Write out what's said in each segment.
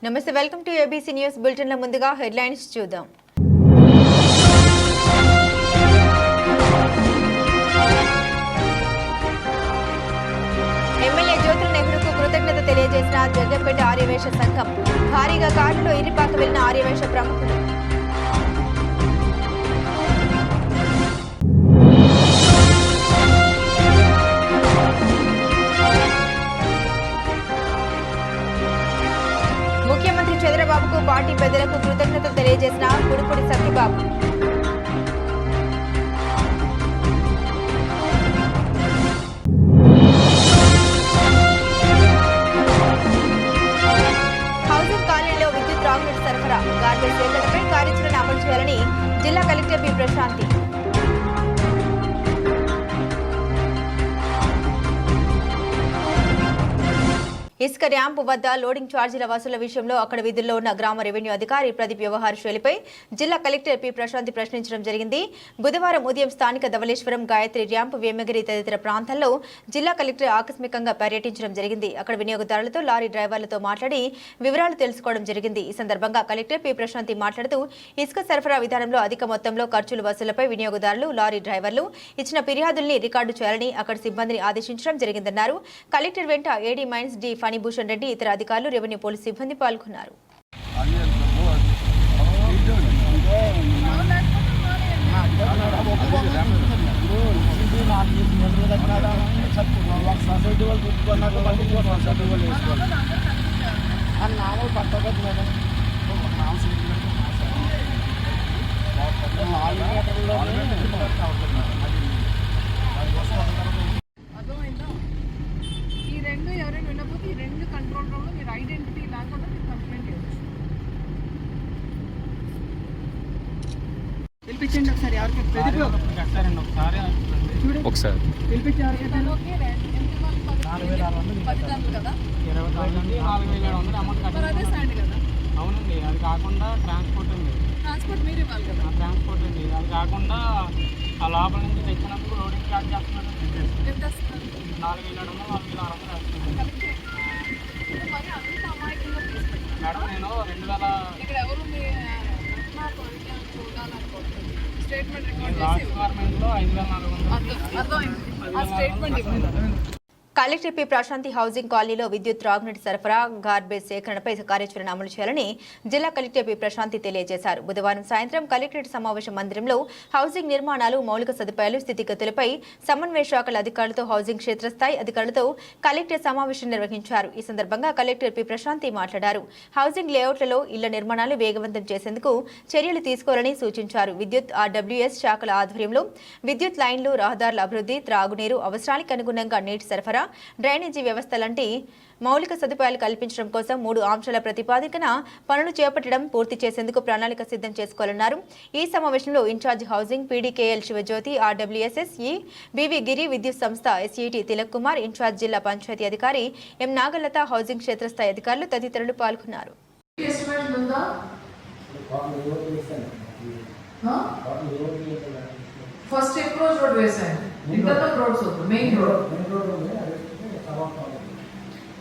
నమస్తే, welcome to ABC news bulletin. ముందుగా headlines చూద్దాం. ఎమ్మెల్యే జ్యోతుల నెహ్రూకు కృతజ్ఞత తెలియజేసిన జగ్గంపేట ఆర్యవైశ్య సంఘం. భారీగా కారులో ఇరిపాక వెళ్లిన ఆర్యవైశ్య ప్రముఖులు. ముఖ్యమంత్రి చంద్రబాబుకు పార్టీ పెద్దలకు కృతజ్ఞతలు తెలియజేసిన కుడుపూడి సత్యబాబు. హౌసింగ్ కాలనీలో విద్యుత్ త్రాగునీటి సరఫరా, గార్బేజ్ సేకరణపై కార్యాచరణ అమలు చేయాలని జిల్లా కలెక్టర్ పి ప్రశాంతి. ఇసుక ర్యాంపు వద్ద లోడింగ్ ఛార్జీల వసూళ్ల విషయంలో అక్కడ విధుల్లో ఉన్న గ్రామ రెవెన్యూ అధికారి ప్రదీప్ వ్యవహార శైలిపై జిల్లా కలెక్టర్ పి ప్రశాంతి ప్రశ్నించడం జరిగింది. బుధవారం ఉదయం స్థానిక ధవళేశ్వరం, గాయత్రి ర్యాంపు, వేమగిరి తదితర ప్రాంతాల్లో జిల్లా కలెక్టర్ ఆకస్మికంగా పర్యటించడం జరిగింది. అక్కడ వినియోగదారులతో, లారీ డ్రైవర్లతో మాట్లాడి వివరాలు తెలుసుకోవడం జరిగింది. ఈ సందర్భంగా కలెక్టర్ పి ప్రశాంతి మాట్లాడుతూ ఇసుక సరఫరా విధానంలో అధిక మొత్తంలో ఖర్చుల వసూళ్లపై వినియోగదారులు, లారీ డ్రైవర్లు ఇచ్చిన ఫిర్యాదుల్ని రికార్డు చేయాలని అక్కడ సిబ్బందిని ఆదేశించడం జరిగిందన్నారు. కలెక్టర్ వెంట AD mines D Phanibhushan Reddy, ఇతర అధికారులు, రెవెన్యూ పోలీసు సిబ్బంది పాల్గొన్నారు. ఈ రెండు ఎవరైనా వినకపోతే ఈ రెండు కంట్రోల్ రూమ్లో మీరు ఐడెంటిటీ లేకుండా మీరు కంప్లైంట్ చేయొచ్చు. పిలిపించండి ఒకసారి. ఎవరికి ఒకసారి పిలిపించి ఎవరికి కదా 24,700 అమౌంట్ అదే సాండ్ కదా. అవునండి, అది కాకుండా ట్రాన్స్పోర్ట్ ఉంది. ట్రాన్స్పోర్ట్ మీరు ఇవ్వాలి కదా. ట్రాన్స్పోర్ట్ ఉంది, అది కాకుండా ఆ లోపల నుంచి తెచ్చినందుకు లోడింగ్ ఛార్జ్ చేస్తున్నారు. ఎంత వస్తుంది? 4,700, 4,600 వేస్తుంది. మరి అంత అమాయకంగా తీసుకుంటారు మేడం, నేను 2000 ఇక్కడ ఎవరు మీ చూడాలనుకుంటుంది. స్టేట్మెంట్ రికార్డ్ లాస్ట్ చేసి గవర్నమెంట్లో 5,400 అర్థమైంది. ఆ స్టేట్మెంట్ ఇవ్వండి. కలెక్టర్ పి ప్రశాంతి హౌసింగ్ కాలనీలో విద్యుత్ త్రాగునీటి సరఫరా, గార్బేజ్ సేకరణపై కార్యాచరణ అమలు చేయాలని జిల్లా కలెక్టర్ పి ప్రశాంతి తెలియజేశారు. బుధవారం సాయంత్రం కలెక్టరేట్ సమావేశ మందిరంలో హౌసింగ్ నిర్మాణాలు, మౌలిక సదుపాయాలు, స్థితిగతులపై సమన్వయ శాఖల అధికారులతో, హౌసింగ్ క్షేత్రస్థాయి అధికారులతో కలెక్టర్ సమావేశం నిర్వహించారు. ఈ సందర్భంగా కలెక్టర్ పి ప్రశాంతి మాట్లాడారు. హౌసింగ్ లేఅవుట్లలో ఇళ్ల నిర్మాణాలు వేగవంతం చేసేందుకు చర్యలు తీసుకోవాలని సూచించారు. విద్యుత్, ఆర్డబ్ల్యూఎస్ శాఖల ఆధ్వర్యంలో విద్యుత్ లైన్లు, రహదారుల అభివృద్ధి, త్రాగునీరు, అవసరానికి అనుగుణంగా నీటి సరఫరా, డ్రైనేజీ వ్యవస్థ లాంటి మౌలిక సదుపాయాలు కల్పించడం కోసం 3 అంశాల ప్రతిపాదికన పనులు చేపట్టడం, పూర్తి చేసేందుకు ప్రణాళిక సిద్ధం చేసుకోవాలన్నారు. ఈ సమావేశంలో ఇన్ఛార్జ్ హౌసింగ్ పీడీకేఎల్ శివజ్యోతి, ఆర్డబ్ల్యూఎస్ఎస్ఈ బీవీ గిరి, విద్యుత్ సంస్థ ఎస్ఈటీ తిలక్ కుమార్, ఇన్ఛార్జ్ జిల్లా పంచాయతీ అధికారి ఎం నాగలత, హౌసింగ్ క్షేత్రస్థాయి అధికారులు తదితరులు పాల్గొన్నారు. ఫస్ట్ అప్రోచ్ రోడ్ వేసాను, ఇంటర్నల్ రోడ్స్ వద్దు, మెయిన్ రోడ్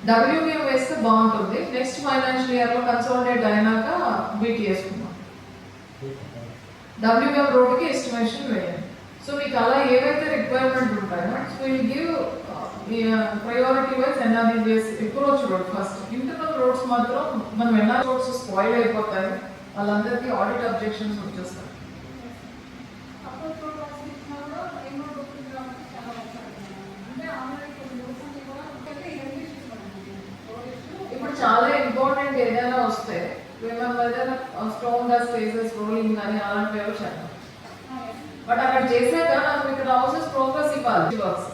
డబ్ల్యూబీఎం వేస్తే బాగుంటుంది. నెక్స్ట్ ఫైనాన్షియల్ ఇయర్ లో కన్సాలిడేట్ అయినాక బీటీ వేసుకుందాం. డబ్ల్యూబీఎం రోడ్కి ఎస్టిమేషన్ వేయండి. సో మీకు అలా ఏవైతే రిక్వైర్మెంట్ ఉంటాయో will give priority wise NREBS approach road first. Internal roads మాత్రం మనం ఎన్ఆర్ రోడ్స్ స్పాయిల్ అయిపోతాయి, వాళ్ళందరికీ ఆడిట్ అబ్జెక్షన్స్ వచ్చేస్తాయి. ఇప్పుడు చాలా ఇంపార్టెంట్ ఏదైనా వస్తే ఏదైనా స్టోన్ డస్ట్ ఫేసెస్ రోలింగ్ కానీ అలాంటివి చేద్దాం. బట్ అక్కడ చేసాక నాకు ఇక్కడ హౌసెస్ ప్రోగ్రెస్ ఇవ్వాలి వర్క్స్.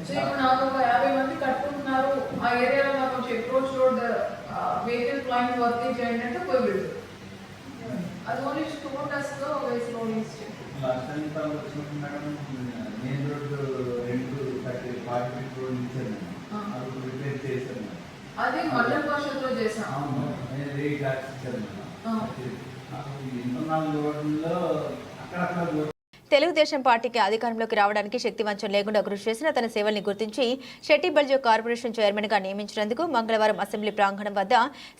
సో ఇప్పుడు నాకు ఒక 50 మంది కట్టుకుంటున్నారు, ఆ ఏరియాలో నాకు కొంచెం approach road vehicle plan work చేయండి అంటే పోయి వెళ్తుంది. అది ఓన్లీ స్టోన్ డస్ట్ లో వేసి రోలింగ్స్ అది మండల పరిషత్లో చేసాం. తెలుగుదేశం పార్టీకి అధికారంలోకి రావడానికి శక్తివంచం లేకుండా కృషి చేసిన తన సేవల్ని గుర్తించి షెట్టి బల్జో కార్పొరేషన్ చైర్మన్ గా నియమించినందుకు మంగళవారం అసెంబ్లీ ప్రాంగణం వద్ద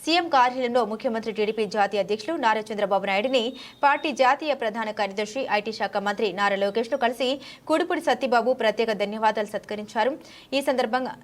సీఎం కార్యాలయంలో ముఖ్యమంత్రి టీడీపీ జాతీయ అధ్యక్షులు నారా చంద్రబాబు నాయుడిని పార్టీ జాతీయ ప్రధాన కార్యదర్శి ఐటీ శాఖ మంత్రి నారా లోకేష్ ను కలిసి కూడిపూడి సత్యబాబు ప్రత్యేక ధన్యవాదాలు సత్కరించారు. ఈ సందర్భంగా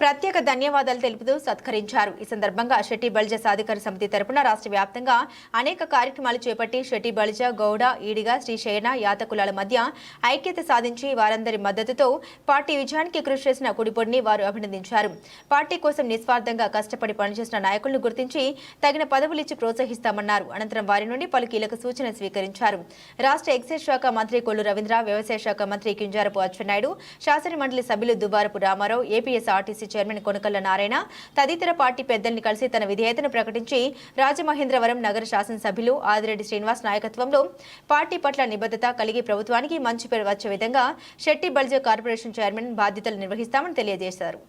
ప్రత్యేక ధన్యవాదాలు తెలుపుతూ సత్కరించారు. ఈ సందర్భంగా షెట్టి బల్జ సాధికార సమితి తరపున రాష్ట్ర వ్యాప్తంగా అనేక కార్యక్రమాలు చేపట్టి షెట్టి బల్జ, గౌడ, ఈడిగ, శ్రీశయన, యాతకులాల మధ్య ఐక్యత సాధించి వారందరి మద్దతుతో పార్టీ విజయానికి కృషి చేసిన కుడిపొడిని వారు అభినందించారు. పార్టీ కోసం నిస్వార్థంగా కష్టపడి పనిచేసిన నాయకులను గుర్తించి తగిన పదవులిచ్చి ప్రోత్సహిస్తామన్నారు. అనంతరం వారి నుండి పలు కీలక సూచనలు స్వీకరించారు. రాష్ట్ర ఎక్సైజ్ శాఖ మంత్రి కొల్లు రవీంద్ర, వ్యవసాయ శాఖ మంత్రి కింజారపు అచ్చెన్నాయుడు, శాసనమండలి సభ్యులు దువ్వారపు రామారావు, ఏపీఎస్ఆర్టీసీ చైర్మన్ కొనకల్ల నారాయణ తదితర పార్టీ పెద్దల్ని కలిసి తన విధేయతను ప్రకటించి రాజమహేంద్రవరం నగర శాసనసభ్యులు ఆదిరెడ్డి శ్రీనివాస్ నాయకత్వంలో పార్టీ పట్ల నిబద్ధత కలిగి ప్రభుత్వానికి మంచి పేరు వచ్చే విధంగా షెట్టి బల్జో కార్పొరేషన్ చైర్మన్ బాధ్యతలు నిర్వహిస్తామని తెలియజేశారు.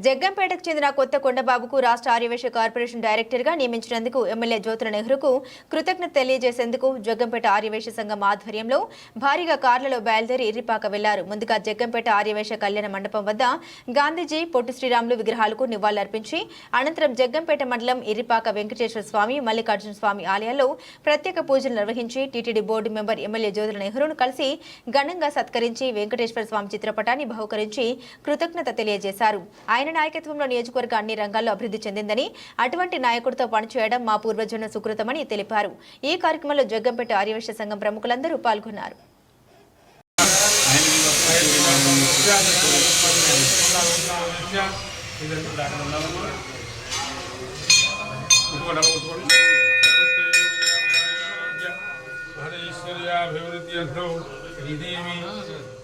జగ్గంపేటకు చెందిన కొత్త కొండబాబుకు రాష్ట్ర ఆర్యవేశ కార్పొరేషన్ డైరెక్టర్ గా నియమించినందుకు ఎమ్మెల్యే జ్యోతుల నెహ్రూకు కృతజ్ఞత తెలియజేసేందుకు జగ్గంపేట ఆర్యవేశ సంఘం ఆధ్వర్యంలో భారీగా కార్లలో బయలుదేరి ఇర్రిపాక వెళ్లారు. ముందుగా జగ్గంపేట ఆర్యవేశ కళ్యాణ మండపం వద్ద గాంధీజీ, పొట్టి శ్రీరాములు విగ్రహాలకు నివాళులర్పించి అనంతరం జగ్గంపేట మండలం ఇర్రిపాక వెంకటేశ్వర స్వామి, మల్లికార్జున స్వామి ఆలయాల్లో ప్రత్యేక పూజలు నిర్వహించి TTD board member MLA Jyothula నెహ్రూను కలిసి ఘనంగా సత్కరించి వెంకటేశ్వర స్వామి చిత్రపటాన్ని బహుకరించి కృతజ్ఞత తెలియజేశారు. ఆయన నాయకత్వంలో నియోజకవర్గ అన్ని రంగాల్లో అభివృద్ధి చెందిందని, అటువంటి నాయకుడితో పనిచేయడం మా పూర్వజన్మ సుకృతమని తెలిపారు. ఈ కార్యక్రమంలో జగ్గంపేట ఆర్యవేశ సంఘం ప్రముఖులందరూ పాల్గొన్నారు.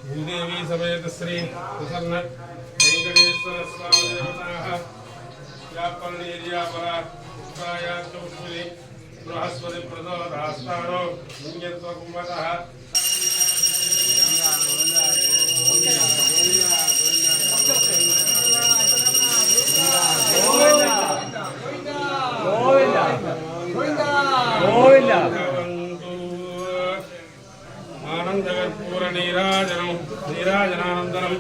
భూదేవి సమేత శ్రీ ప్రసన్న వెంకటేశ్వర స్వామి దేవతాః యాపల్లీర్యాపర ఉత్తరాయ చౌష్మిలి బృహస్పతి ప్రదోదాస్తారో లింగత్వ కుంభతః ఆనందకర్పూర నీరాజనం నీరాజనానందనం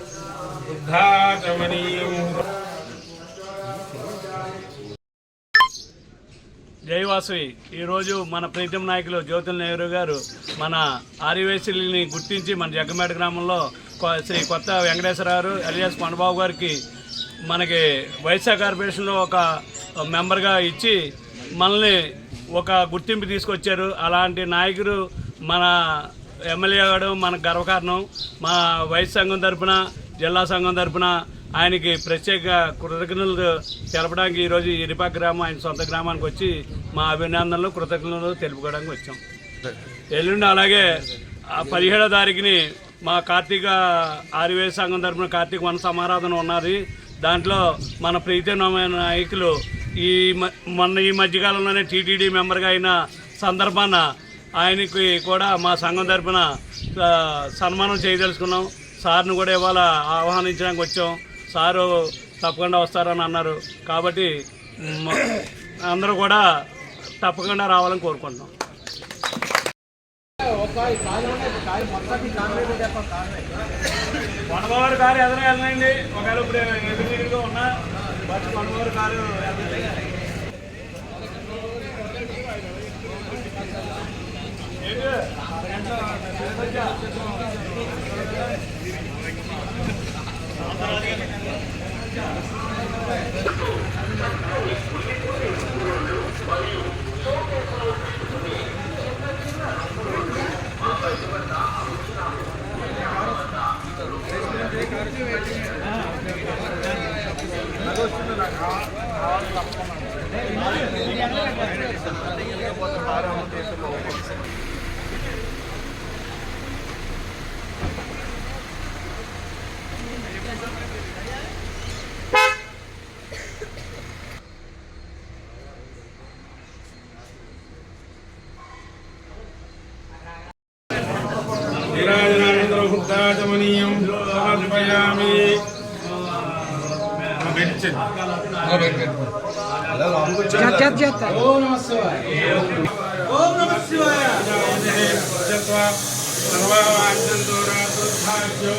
జైవాసవి ఈరోజు మన ప్రీతం నాయకులు జ్యోతుల నెహ్రూ గారు మన ఆర్యవేశుల్ని గుర్తించి మన జగ్గంపేట గ్రామంలో శ్రీ కొత్త వెంకటేశ్వరరావు ఎలియాస్ కొండబాబు గారికి మనకి వైఎస్ఆర్ కార్పొరేషన్లో ఒక మెంబర్గా ఇచ్చి మనల్ని ఒక గుర్తింపు తీసుకొచ్చారు. అలాంటి నాయకుడు మన ఎమ్మెల్యే గారు మనకు గర్వకారణం. మా వైఎస్ సంఘం తరఫున, జిల్లా సంఘం తరఫున ఆయనకి ప్రత్యేక కృతజ్ఞతలు తెలపడానికి ఈరోజు ఇరిపాక గ్రామం ఆయన సొంత గ్రామానికి వచ్చి మా అభినందనలు కృతజ్ఞతలు తెలుపుకోవడానికి వచ్చాం. ఎల్లుండి అలాగే 17వ తారీఖుని మా కార్తీక ఆర్యవేశ సంఘం తరఫున కార్తీక వన సమారాధన ఉన్నది. దాంట్లో మన ప్రీతమైన నాయకులు ఈ మధ్యకాలంలోనే టీటీడీ మెంబర్గా అయిన సందర్భాన ఆయనకి కూడా మా సంఘం తరఫున సన్మానం చేయదలుచుకున్నాం. సార్ను కూడా ఇవాళ ఆహ్వానించడానికి వచ్చాం. సారు తప్పకుండా వస్తారని అన్నారు. కాబట్టి అందరూ కూడా తప్పకుండా రావాలని కోరుకుంటున్నాం. వనభవారి కారు ఎదురు వెళ్ళండి. ఒకవేళ ఇప్పుడు ఎదురుగా ఉన్నా బస్ వనభవారి కారు నీరాజనానందరహుద్దాచమనీయం సమర్పయామి. ఓం నమః శివాయ. సర్వవాంఛంతో రాతుర్భాగ్యో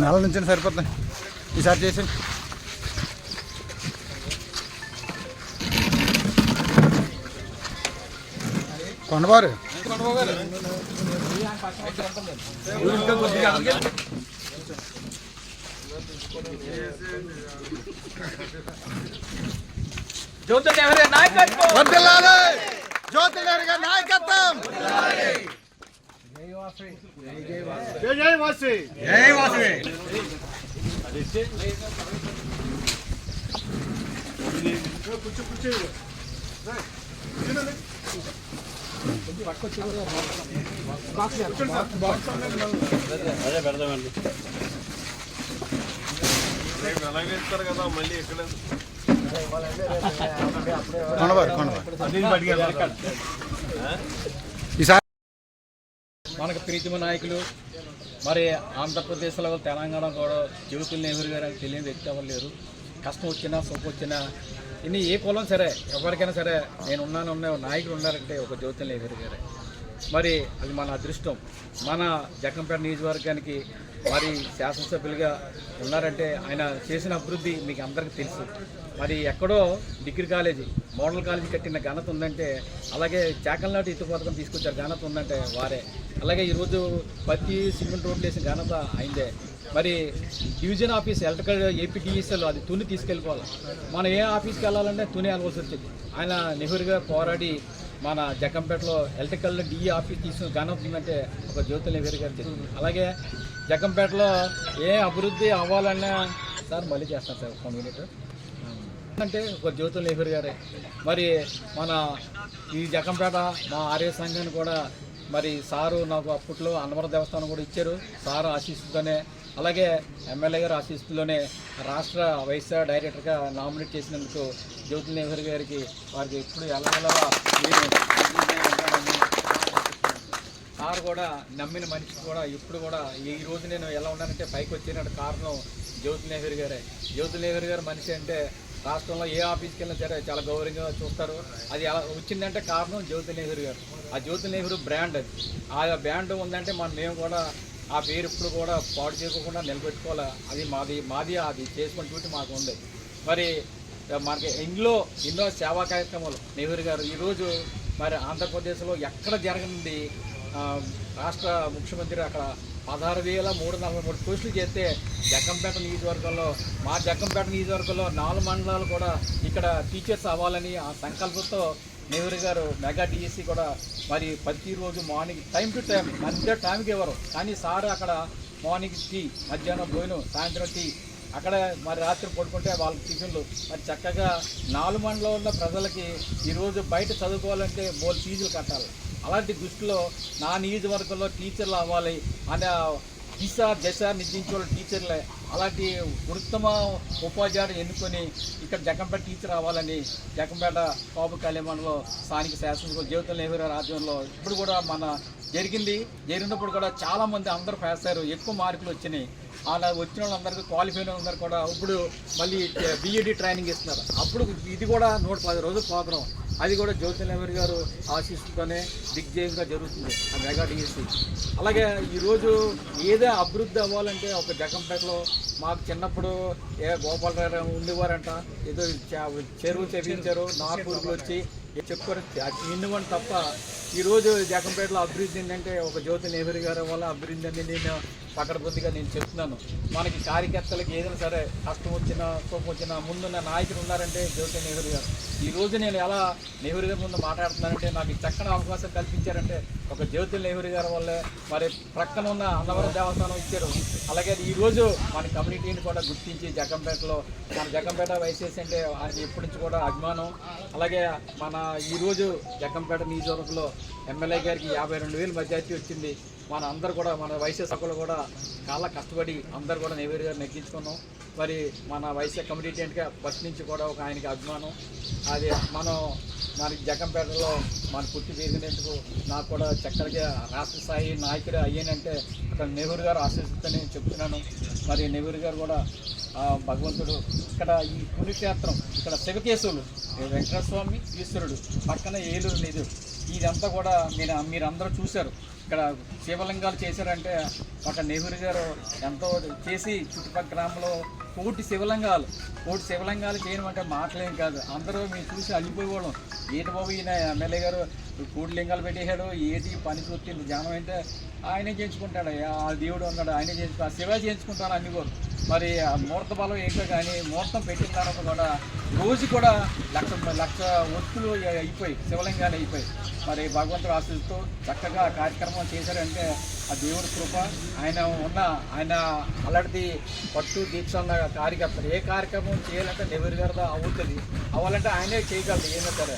నెల నుంచి సరిపోతుంది ఈసారి చేసి కొండబారు జ్యోతినగర్ నాయకత్వం జ్యోతినగర్ నాయకత్వం జై వాసి అదే పెడదామండి. కదా మళ్ళీ ఎక్కడ ఈసారి మనకు ప్రీతిమ నాయకులు మరి ఆంధ్రప్రదేశ్లో తెలంగాణ కూడా జ్యోతుల నెహ్రూ గారు అని తెలియని వ్యక్తి ఎవరు లేరు. కష్టం వచ్చినా సుఖం వచ్చినా ఇన్ని ఏ కులం సరే ఎవరికైనా సరే నేను ఉన్నాను నాయకులు ఉన్నారంటే ఒక జ్యోతుల నెహ్రూ గారే. మరి అది మన అదృష్టం. మన జగ్గంపేట నియోజకవర్గానికి మరి శాసనసభ్యులుగా ఉన్నారంటే ఆయన చేసిన అభివృద్ధి మీకు అందరికీ తెలుసు. మరి ఎక్కడో డిగ్రీ కాలేజీ మోడల్ కాలేజీ కట్టిన ఘనత ఉందంటే, అలాగే చాకల్నాటి ఎత్తు పథకం తీసుకొచ్చారు ఘనత ఉందంటే వారే. అలాగే ఈరోజు పత్తి సిమెంట్ రోడ్లు వేసిన ఘనత అయిందే. మరి డివిజన్ ఆఫీస్ ఎలక్ట్రికల్ ఏపీటీఎస్ఎల్ అది తుని తీసుకెళ్ళిపోవాలి. మనం ఏ ఆఫీస్కి వెళ్ళాలంటే తుని వెళ్ళవలసి వచ్చింది. ఆయన నెహ్రూగా పోరాడి మన జగ్గంపేటలో ఎలక్ట్రికల్ డిఈ ఆఫీస్ తీసుకుని ఘనత ఉందంటే ఒక జ్యోతుల నెహ్రూ గారు తెలిసింది. అలాగే జగ్గంపేటలో ఏ అభివృద్ధి అవ్వాలన్నా సార్ మళ్ళీ చేస్తాను సార్ 1 మినిట్ అంటే ఒక జ్యోతుల నెహ్రూ గారే. మరి మన ఈ జగ్గంపేట మా ఆర్య సంఘాన్ని కూడా మరి సారు నాకు అప్పట్లో అన్నవరం దేవస్థానం కూడా ఇచ్చారు. సారు ఆశీస్సుతోనే, అలాగే ఎమ్మెల్యే గారు ఆశీస్సులోనే రాష్ట్ర వైస్ డైరెక్టర్గా నామినేట్ చేసినందుకు జ్యోతుల నెహ్రూ గారికి వారికి ఎప్పుడు ఎల్లవెల్లగా సార్ కూడా నమ్మిన మనిషి కూడా ఇప్పుడు కూడా ఈ రోజు నేను ఎలా ఉన్నానంటే పైకి వచ్చినట్టు కారణం జ్యోతుల నెహ్రూ గారే. జ్యోతుల నెహ్రూ గారు మనిషి అంటే రాష్ట్రంలో ఏ ఆఫీస్కి వెళ్ళినా సరే చాలా గౌరవంగా చూస్తారు. అది ఎలా వచ్చిందంటే కారణం జ్యోతుల నెహ్రూ గారు. ఆ జ్యోతుల నెహ్రూ బ్రాండ్ అది. ఆ బ్రాండ్ ఉందంటే మేము కూడా ఆ పేరు ఇప్పుడు కూడా పాడు చేయకుండా నిలబెట్టుకోవాలి. అది మాది అది చేసుకుంటూ మాకు ఉంది. మరి మనకి ఎన్నో సేవా కార్యక్రమాలు నెహ్రూ గారు ఈరోజు మరి ఆంధ్రప్రదేశ్లో ఎక్కడ జరగనుంది. రాష్ట్ర ముఖ్యమంత్రి అక్కడ 16,343 పోస్టులు చేస్తే జగ్గంపేట నియోజకవర్గంలో మా జగ్గంపేట నియోజకవర్గంలో 4 మండలాలు కూడా ఇక్కడ టీచర్స్ అవ్వాలని ఆ సంకల్పంతో నెహ్రూ గారు మెగా డిఎస్సి కూడా మరి ప్రతిరోజు మార్నింగ్ టైం టు టైం మధ్య టైంకి ఇవ్వరు, కానీ సార్ అక్కడ మార్నింగ్ టీ, మధ్యాహ్నం భోజనం, సాయంత్రం టీ, అక్కడ మరి రాత్రి పడుకుంటే వాళ్ళకి టిఫిన్లు. మరి చక్కగా 4 మండలంలో ఉన్న ప్రజలకి ఈరోజు బయట చదువుకోవాలంటే ఫీజులు కట్టాలి. అలాంటి దృష్టిలో నా నియోజకవర్గంలో టీచర్లు అవ్వాలి అనే దశ నిర్దించే టీచర్లే. అలాంటి ఉత్తమ ఉపాధ్యాయుడు ఎన్నుకొని ఇక్కడ జగ్గంపేట టీచర్ అవ్వాలని జగ్గంపేట కాపు కళ్యాణంలో స్థానిక శాసనసభ జ్యోతుల నెహ్రూ ఆధ్వర్యంలో ఇప్పుడు కూడా జరిగినప్పుడు కూడా చాలామంది అందరూ పాస్ అయ్యారు. ఎక్కువ మార్కులు వచ్చినాయి. అలా వచ్చిన వాళ్ళందరికీ క్వాలిఫైడ్ అందరూ కూడా ఇప్పుడు మళ్ళీ బీఈడీ ట్రైనింగ్ ఇస్తున్నారు. అప్పుడు ఇది కూడా 110 రోజుల ప్రోగ్రాం. అది కూడా జ్యోతి నెహ్రూ గారు ఆశీస్సుతోనే దిగ్జయంగా జరుగుతుంది ఆ మెగా డిఎస్సి. అలాగే ఈరోజు ఏదో అభివృద్ధి అవ్వాలంటే ఒక జగంపేటలో మాకు చిన్నప్పుడు గోపాలరావు ఉండేవారంట, ఏదో చెరువు చెప్పించారు, నాగపూర్లు వచ్చి చెప్పుకొని నిన్నువని తప్ప ఈరోజు జగంపేటలో అభివృద్ధి ఏంటంటే ఒక జ్యోతి నెహ్రూ గారి వల్ల అభివృద్ధి అని నేను పకడ్బందీగా నేను చెప్తున్నాను. మనకి కార్యకర్తలకు ఏదైనా సరే కష్టం వచ్చినా కోపం వచ్చినా ముందున్న నాయకులు ఉన్నారంటే జ్యోతి నెహ్రూ గారు. ఈరోజు నేను ఎలా నెహ్రూ గారి ముందు మాట్లాడుతున్నానంటే నాకు చక్కని అవకాశం కల్పించారంటే ఒక జ్యోతి నెహ్రూ గారి వల్లే. మరి ప్రక్కన ఉన్న అన్నవరం దేవస్థానం ఇచ్చారు. అలాగే ఈరోజు మన కమ్యూనిటీని కూడా గుర్తించి జగంపేటలో మన జగంపేట వైసీఎస్ అంటే ఆయన ఎప్పటి నుంచి కూడా అభిమానం. అలాగే మన ఈరోజు జగంపేట నియోజకవర్గంలో ఎమ్మెల్యే గారికి 52,000 మెజార్టీ వచ్చింది. మన అందరూ కూడా మన వైసీఎస్ సభ్యులు కూడా చాలా కష్టపడి అందరూ కూడా నెహ్రూ గారు నెగ్గించుకున్నాం. మరి మన వైసీఎస్ కమ్యూనిటీ అంటే ఫస్ట్ నుంచి కూడా ఒక ఆయనకి అభిమానం. అది మనకి జగంపేటలో మన పుట్టి పెరిగినందుకు నాకు కూడా చక్కగా రాష్ట్ర స్థాయి నాయకుడు అయ్యానంటే అక్కడ నెహ్రూ గారు ఆశీస్సుతోనే చెప్తున్నాను. మరి నెహ్రూ గారు కూడా భగవంతుడు ఇక్కడ ఈ పుణ్యక్షేత్రం ఇక్కడ శివకేశవులు వెంకటేశ్వర స్వామి ఈశ్వరుడు పక్కన ఏలూరు నిధులు ఇదంతా కూడా మీరందరూ చూశారు. ఇక్కడ శివలింగాలు చేశారంటే ఒక నెహ్రూ గారు ఎంతో చేసి చుట్టుపక్కల గ్రామంలో 1,000 శివలింగాలు చేయడం అంటే మాటలేం కాదు. అందరూ మీరు చూసి అల్లిపోయేవాళ్ళం. ఏంటి బాబు ఈయన ఎమ్మెల్యే గారు 2 లింగాలు పెట్టేశాడు, ఏది పని చూస్తుంది జనం అంటే ఆయనే చేయించుకుంటాడు. ఆ దేవుడు ఉన్నాడు, ఆయనే చేయించుకుంటాడు. శివ చేయించుకుంటాను అన్ని కూడా. మరి ఆ ముహూర్త బలం ఏంటో కానీ ముహూర్తం పెట్టిన తర్వాత కూడా రోజు కూడా లక్ష ఒత్తులు అయిపోయి శివలింగాలు అయిపోయి మరి భగవంతుడు ఆశిస్తూ చక్కగా కార్యక్రమం చేశారంటే ఆ దేవుడి కృప. ఆయన అలాంటిది పట్టు దీక్ష ఉన్న కార్యకర్తలు ఏ కార్యక్రమం చేయాలంటే నెహ్రూ గారితో అవుతుంది. అవ్వాలంటే ఆయనే చేయగలరు ఏమైనా సరే.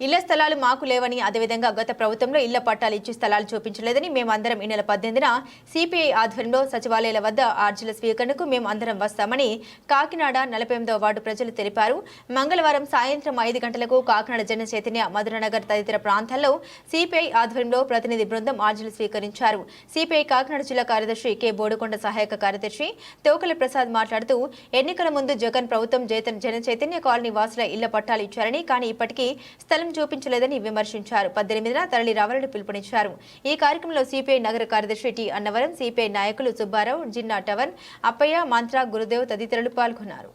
ఇళ్ల స్థలాలు మాకు లేవని, అదేవిధంగా గత ప్రభుత్వంలో ఇళ్ల పట్టాలు ఇచ్చి స్థలాలు చూపించలేదని మేమందరం ఈ నెల 18న సిపిఐ ఆధ్వర్యంలో సచివాలయాల వద్ద ఆర్జీల స్వీకరణకు మేము అందరం వస్తామని కాకినాడ 48వ వార్డు ప్రజలు తెలిపారు. మంగళవారం సాయంత్రం 5 గంటలకు కాకినాడ జన చైతన్య, మధురనగర్ తదితర ప్రాంతాల్లో సిపిఐ ఆధ్వర్యంలో ప్రతినిధి బృందం ఆర్జీలు స్వీకరించారు. సిపిఐ కాకినాడ జిల్లా కార్యదర్శి కె బోడుకొండ సహాయక కార్యదర్శి తోకల ప్రసాద్ మాట్లాడుతూ ఎన్నికల ముందు జగన్ ప్రభుత్వం జన చైతన్య కాలనీ వాసుల ఇళ్ల పట్టాలు ఇచ్చారని, కానీ ఇప్పటికీ స్థలం చూపించలేదని విమర్శించారు. 18న తరలి రావాలని పిలుపునిచ్చారు. ఈ కార్యక్రమంలో సిపిఐ నగర కార్యదర్శి టి అన్నవరం, సిపిఐ నాయకులు సుబ్బారావు, జిన్నా టవన్, అప్పయ్య, మంత్ర, గురుదేవ్ తదితరులు పాల్గొన్నారు.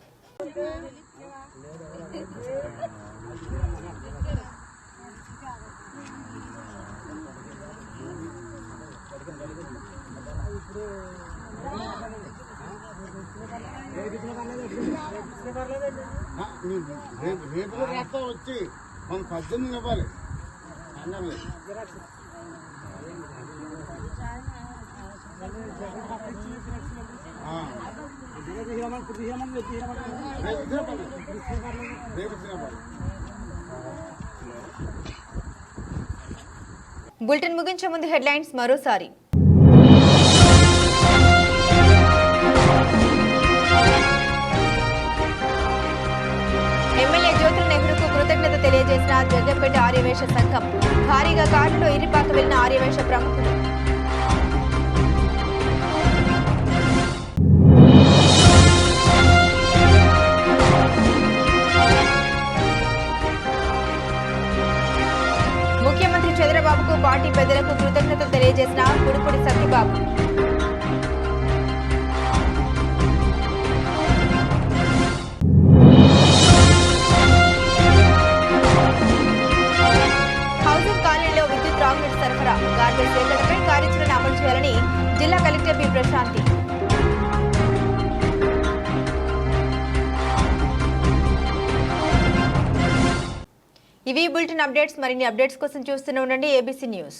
రేపు రాస్తా వచ్చి మన 18 ఇవ్వాలి. బులెటిన్ ముగించే ముందు హెడ్లైన్స్ మరోసారి. ఎమ్మెల్యే జ్యోతుల నెహ్రూకు కృతజ్ఞత తెలియజేసిన జగ్గంపేట ఆర్యవేశ సంఘం. భారీగా కారులో ఇరిపాక వెళ్లిన ఆర్యవేశ ప్రముఖులు. ముఖ్యమంత్రి చంద్రబాబుకు పార్టీ పెద్దలకు కృతజ్ఞత తెలియజేసిన కుడుపుడి సత్యబాబు. సరఫరా గార్బేజ్ సేకరణపై కార్యాచరణ అమలు చేయాలని జిల్లా కలెక్టర్ పి ప్రశాంతి. ఇవి బులెటిన్ అప్డేట్స్. మరిన్ని అప్డేట్స్ కోసం చూస్తూనే ఉండండి ఏబీసీ న్యూస్.